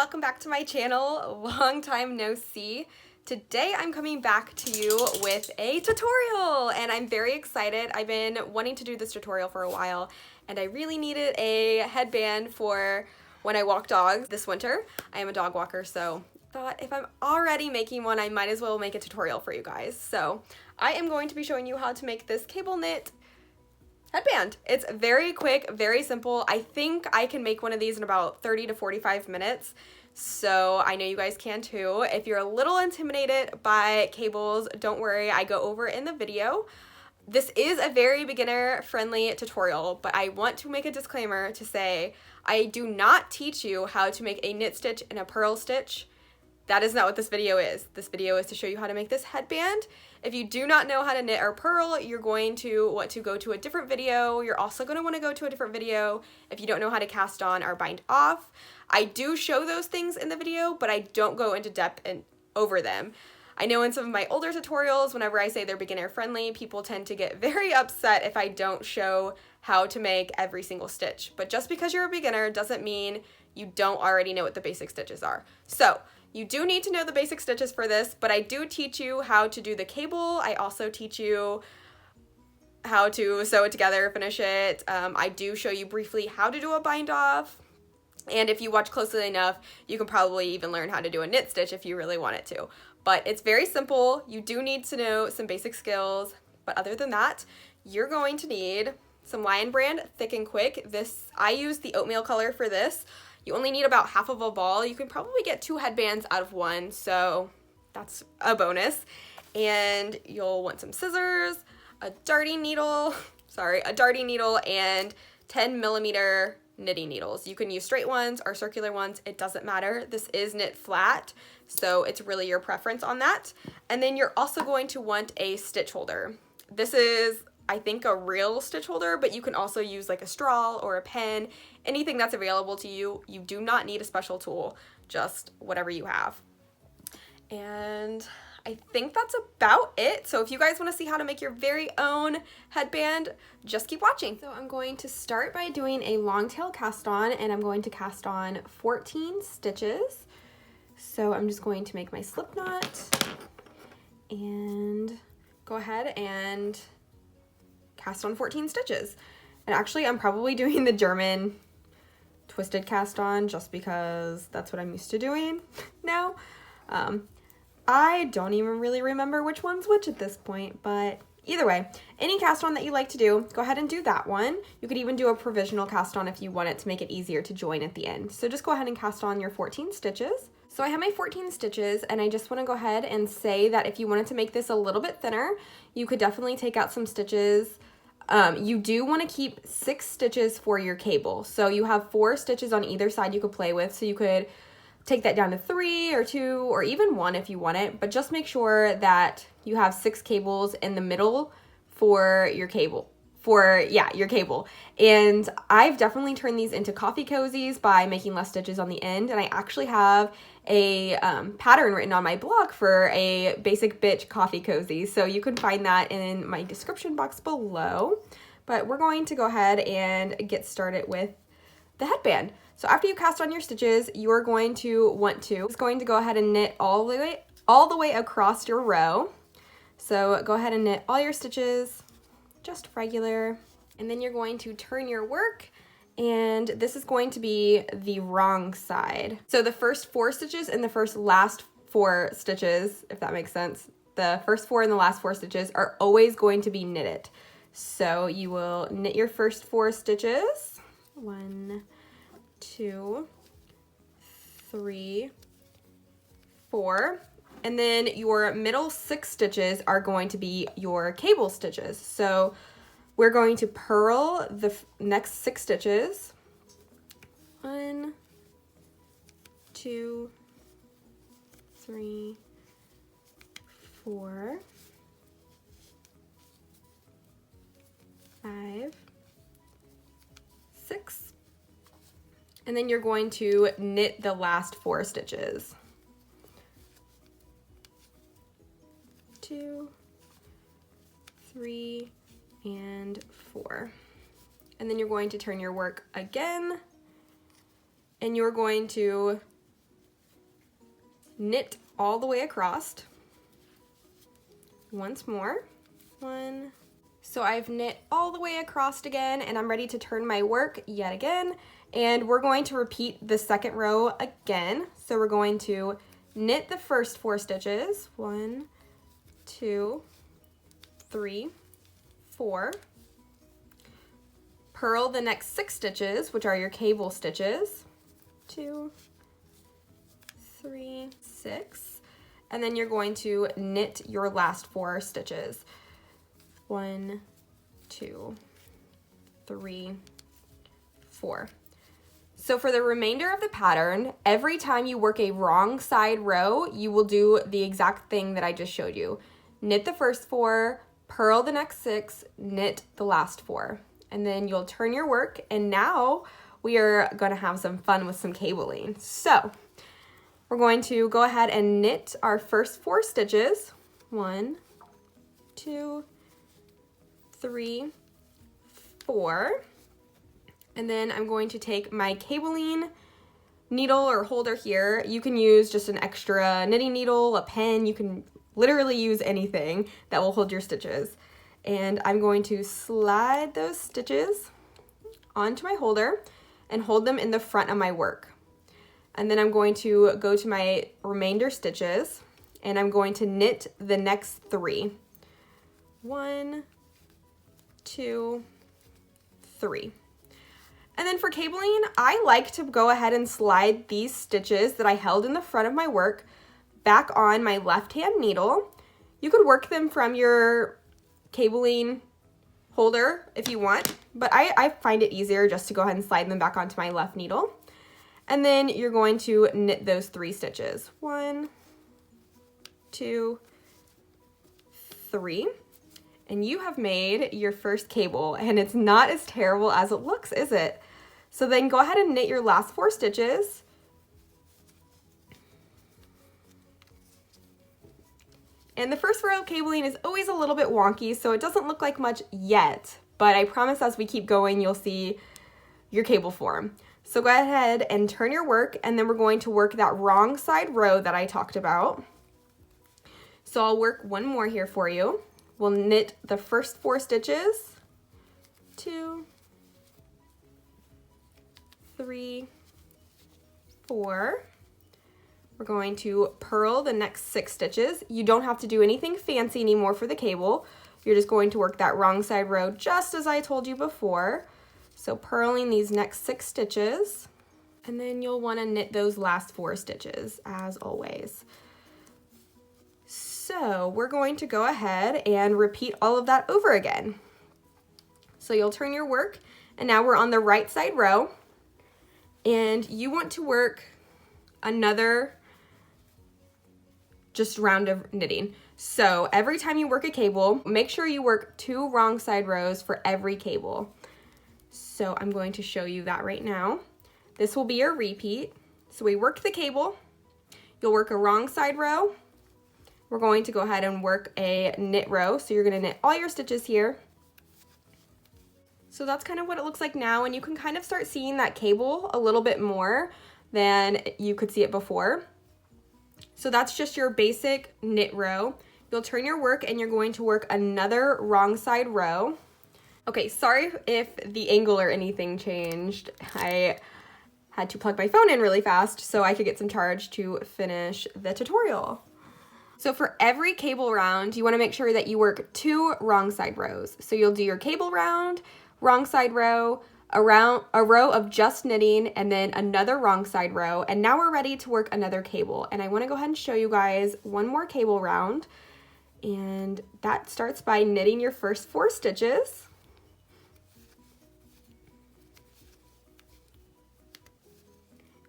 welcome back to my channel. Long time no see. Today I'm coming back to you with a tutorial and I'm very excited. I've been wanting to do this tutorial for a while and I really needed a headband for when I walk dogs this winter. I am a dog walker, so I thought if I'm already making one, I might as well make a tutorial for you guys. So I am going to be showing you how to make this cable knit headband. It's very quick, very simple. I think I can make one of these in about 30 to 45 minutes. So I know you guys can too. If you're a little intimidated by cables, don't worry, I go over it in the video. This is a very beginner friendly tutorial, but I want to make a disclaimer to say I do not teach you how to make a knit stitch and a purl stitch. That is not what this video is. This video is to show you how to make this headband. If you do not know how to knit or purl, you're going to want to go to a different video. You're also going to want to go to a different video if you don't know how to cast on or bind off. I do show those things in the video, but I don't go into depth and over them. I know in some of my older tutorials, whenever I say they're beginner friendly, people tend to get very upset if I don't show how to make every single stitch. But just because you're a beginner doesn't mean you don't already know what the basic stitches are. So you do need to know the basic stitches for this, but I do teach you how to do the cable. I also teach you how to sew it together, finish it. I do show you briefly how to do a bind off. And if you watch closely enough, you can probably even learn how to do a knit stitch if you really wanted to. But it's very simple. You do need to know some basic skills. But other than that, you're going to need some Lion Brand Thick and Quick. I use the oatmeal color for this. You only need about half of a ball. You can probably get 2 headbands out of one, so that's a bonus. And you'll want some scissors, a darting needle, and 10mm knitting needles. You can use straight ones or circular ones, it doesn't matter. This is knit flat, so it's really your preference on that. And then you're also going to want a stitch holder. This is, I think, a real stitch holder, but you can also use like a straw or a pen, anything that's available to you. You do not need a special tool, just whatever you have. And I think that's about it. So if you guys want to see how to make your very own headband, just keep watching. So I'm going to start by doing a long tail cast on, and I'm going to cast on 14 stitches. So I'm just going to make my slip knot and go ahead and cast on 14 stitches. And actually I'm probably doing the German twisted cast on just because that's what I'm used to doing now. I don't even really remember which one's which at this point, but either way, any cast on that you like to do, go ahead and do that one. You could even do a provisional cast on if you want it to make it easier to join at the end. So just go ahead and cast on your 14 stitches. So I have my 14 stitches, and I just want to go ahead and say that if you wanted to make this a little bit thinner, you could definitely take out some stitches. You do want to keep 6 stitches for your cable. So you have 4 stitches on either side you could play with. So you could take that down to 3 or 2 or even 1 if you want it, but just make sure that you have 6 cables in the middle for your cable. Your cable. And I've definitely turned these into coffee cozies by making less stitches on the end, and I actually have a pattern written on my blog for a basic bitch coffee cozy, so you can find that in my description box below. But we're going to go ahead and get started with the headband. So after you cast on your stitches, you're going to want to go ahead and knit all the way across your row. So go ahead and knit all your stitches, just regular, and then you're going to turn your work, and this is going to be the wrong side. So the first 4 stitches and the last 4 stitches, if that makes sense, the first 4 and the last 4 stitches are always going to be knitted. So you will knit your first 4 stitches, 1, 2, 3, 4, and then your middle 6 stitches are going to be your cable stitches. So we're going to purl the next 6 stitches. 1, 2, 3, 4, 5, 6. And then you're going to knit the last 4 stitches. 2, 3, and 4. And then you're going to turn your work again, and you're going to knit all the way across. Once more. One. So I've knit all the way across again, and I'm ready to turn my work yet again. And we're going to repeat the second row again. So we're going to knit the first 4 stitches. 1, 2, 3, 4. Purl the next 6 stitches, which are your cable stitches. 2, 3, 6. And then you're going to knit your last 4 stitches. 1, 2, 3, 4. So for the remainder of the pattern, every time you work a wrong side row, you will do the exact thing that I just showed you. Knit the first 4, purl the next 6, knit the last 4. And then you'll turn your work, and now we are going to have some fun with some cabling. So we're going to go ahead and knit our first 4 stitches. 1, 2, 3, 4. And then I'm going to take my cabling needle or holder here. You can use just an extra knitting needle, a pen. You can literally use anything that will hold your stitches. And I'm going to slide those stitches onto my holder and hold them in the front of my work. And then I'm going to go to my remainder stitches, and I'm going to knit the next 3. 1, 2, 3. And then for cabling, I like to go ahead and slide these stitches that I held in the front of my work back on my left-hand needle. You could work them from your cabling holder if you want, but I find it easier just to go ahead and slide them back onto my left needle. And then you're going to knit those 3 stitches. 1, 2, 3. And you have made your first cable, and it's not as terrible as it looks, is it? So then go ahead and knit your last 4 stitches. And the first row of cabling is always a little bit wonky, so it doesn't look like much yet, but I promise as we keep going, you'll see your cable form. So go ahead and turn your work, and then we're going to work that wrong side row that I talked about. So I'll work one more here for you. We'll knit the first 4 stitches. 2, 3, 4. We're going to purl the next 6 stitches. You don't have to do anything fancy anymore for the cable. You're just going to work that wrong side row just as I told you before. So purling these next 6 stitches, and then you'll want to knit those last 4 stitches as always. So we're going to go ahead and repeat all of that over again. So you'll turn your work, and now we're on the right side row, and you want to work another just round of knitting. So every time you work a cable, make sure you work 2 wrong side rows for every cable. So I'm going to show you that right now. This will be your repeat. So we worked the cable, you'll work a wrong side row. We're going to go ahead and work a knit row. So you're going to knit all your stitches here. So that's kind of what it looks like now, and you can kind of start seeing that cable a little bit more than you could see it before. So that's just your basic knit row. You'll turn your work, and you're going to work another wrong side row. Okay, sorry if the angle or anything changed. I had to plug my phone in really fast so I could get some charge to finish the tutorial. So for every cable round, you want to make sure that you work 2 wrong side rows. So you'll do your cable round, wrong side row, a row of just knitting, and then another wrong side row. And now we're ready to work another cable. And I want to go ahead and show you guys one more cable round. And that starts by knitting your first 4 stitches.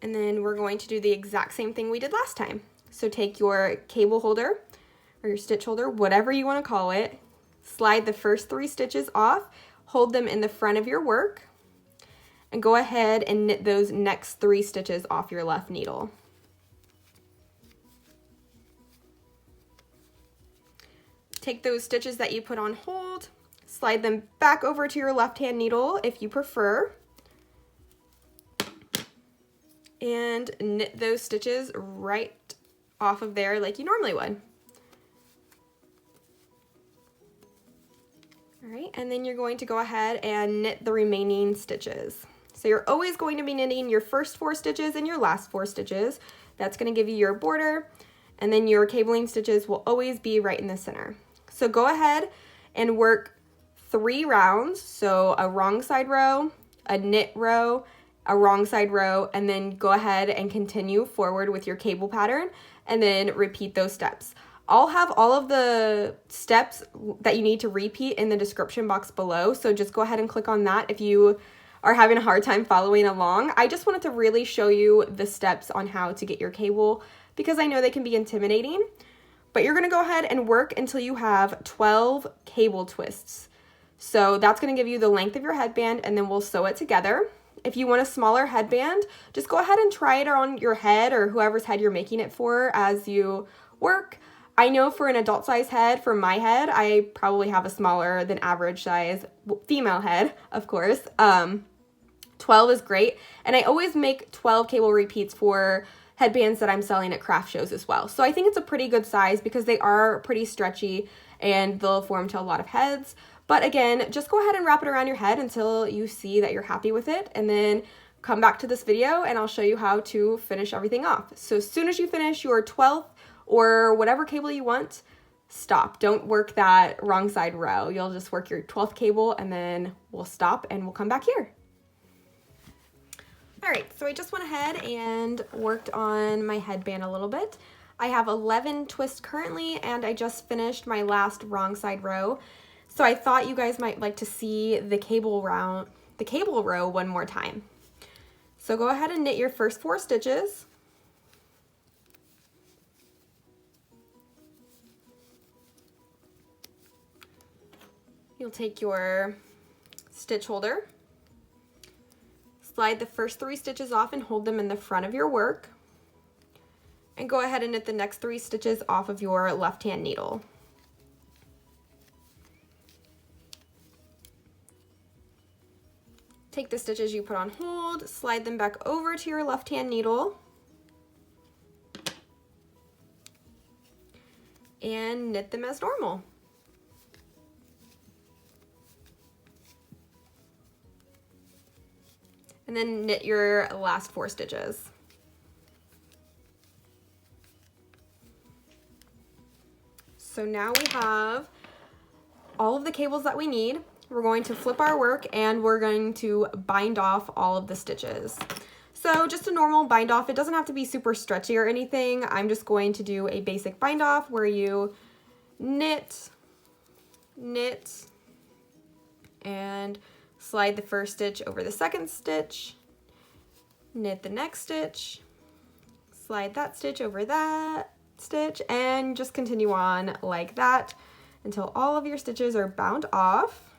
And then we're going to do the exact same thing we did last time. So take your cable holder or your stitch holder, whatever you want to call it, slide the first 3 stitches off, hold them in the front of your work, and go ahead and knit those next 3 stitches off your left needle. Take those stitches that you put on hold, slide them back over to your left-hand needle if you prefer, and knit those stitches right off of there like you normally would. All right, and then you're going to go ahead and knit the remaining stitches. So you're always going to be knitting your first 4 stitches and your last 4 stitches. That's going to give you your border, and then your cabling stitches will always be right in the center. So go ahead and work 3 rounds, so a wrong side row, a knit row, a wrong side row, and then go ahead and continue forward with your cable pattern, and then repeat those steps. I'll have all of the steps that you need to repeat in the description box below, so just go ahead and click on that if you are having a hard time following along. I just wanted to really show you the steps on how to get your cable because I know they can be intimidating, but you're gonna go ahead and work until you have 12 cable twists. So that's gonna give you the length of your headband, and then we'll sew it together. If you want a smaller headband, just go ahead and try it on your head or whoever's head you're making it for as you work. I know for an adult size head, for my head, I probably have a smaller than average size female head, of course. 12 is great, and I always make 12 cable repeats for headbands that I'm selling at craft shows as well. So I think it's a pretty good size because they are pretty stretchy and they'll form to a lot of heads. But again, just go ahead and wrap it around your head until you see that you're happy with it, and then come back to this video and I'll show you how to finish everything off. So as soon as you finish your 12th or whatever cable you want, stop. Don't work that wrong side row. You'll just work your 12th cable and then we'll stop and we'll come back here. All right, so I just went ahead and worked on my headband a little bit. I have 11 twists currently, and I just finished my last wrong side row. So I thought you guys might like to see the cable row one more time. So go ahead and knit your first 4 stitches. You'll take your stitch holder, slide the first 3 stitches off and hold them in the front of your work, and go ahead and knit the next 3 stitches off of your left-hand needle. Take the stitches you put on hold, slide them back over to your left-hand needle, and knit them as normal. And then knit your last 4 stitches. So now we have all of the cables that we need. We're going to flip our work and we're going to bind off all of the stitches. So just a normal bind off. It doesn't have to be super stretchy or anything. I'm just going to do a basic bind off where you knit, knit, and slide the first stitch over the second stitch, knit the next stitch, slide that stitch over that stitch, and just continue on like that until all of your stitches are bound off.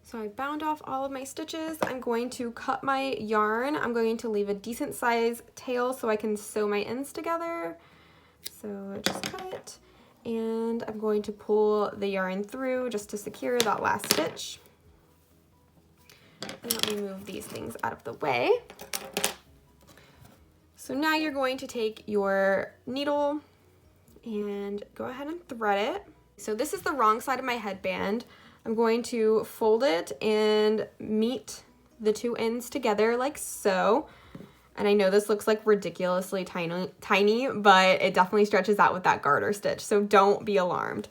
So I bound off all of my stitches. I'm going to cut my yarn. I'm going to leave a decent size tail so I can sew my ends together. So just cut it, and I'm going to pull the yarn through just to secure that last stitch. And let me move these things out of the way. So now you're going to take your needle and go ahead and thread it. So this is the wrong side of my headband. I'm going to fold it and meet the 2 ends together like so. And I know this looks like ridiculously tiny, but it definitely stretches out with that garter stitch, so don't be alarmed.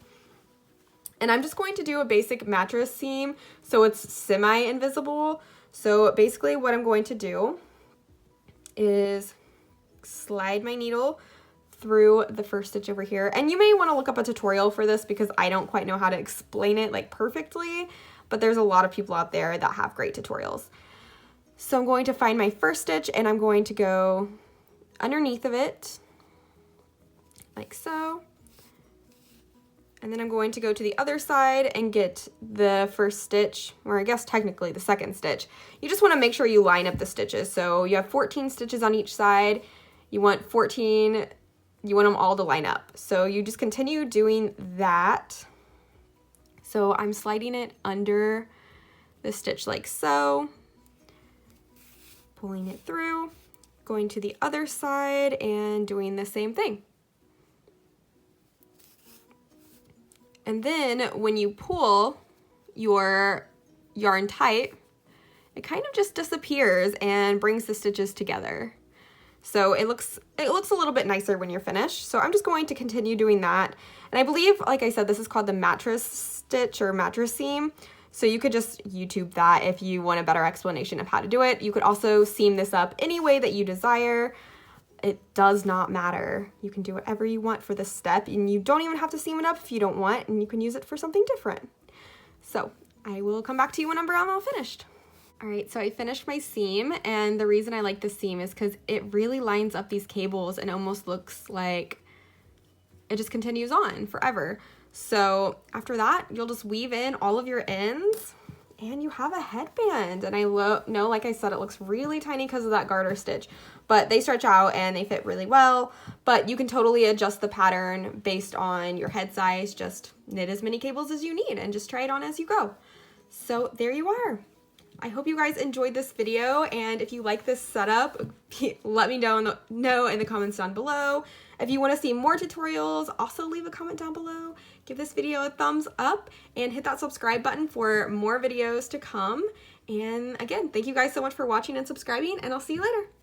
And I'm just going to do a basic mattress seam so it's semi-invisible. So basically what I'm going to do is slide my needle through the first stitch over here. And you may want to look up a tutorial for this because I don't quite know how to explain it like perfectly, but there's a lot of people out there that have great tutorials. So I'm going to find my first stitch and I'm going to go underneath of it like so. And then I'm going to go to the other side and get the first stitch, or I guess technically the second stitch. You just want to make sure you line up the stitches. So you have 14 stitches on each side. You want them all to line up. So you just continue doing that. So I'm sliding it under the stitch like so, pulling it through, going to the other side and doing the same thing. And then when you pull your yarn tight, it kind of just disappears and brings the stitches together. So it looks a little bit nicer when you're finished. So I'm just going to continue doing that. And I believe, like I said, this is called the mattress stitch or mattress seam. So you could just YouTube that if you want a better explanation of how to do it. You could also seam this up any way that you desire. It does not matter. You can do whatever you want for this step, and you don't even have to seam it up if you don't want, and you can use it for something different. So I will come back to you when I'm all finished. All right, so I finished my seam, and the reason I like this seam is because it really lines up these cables and almost looks like it just continues on forever. So after that, you'll just weave in all of your ends and you have a headband. And I know, like I said, it looks really tiny because of that garter stitch, but they stretch out and they fit really well. But you can totally adjust the pattern based on your head size. Just knit as many cables as you need and just try it on as you go. So there you are. I hope you guys enjoyed this video, and if you like this setup, let me know in the comments down below. If you want to see more tutorials, also leave a comment down below. Give this video a thumbs up and hit that subscribe button for more videos to come. And again, thank you guys so much for watching and subscribing, and I'll see you later.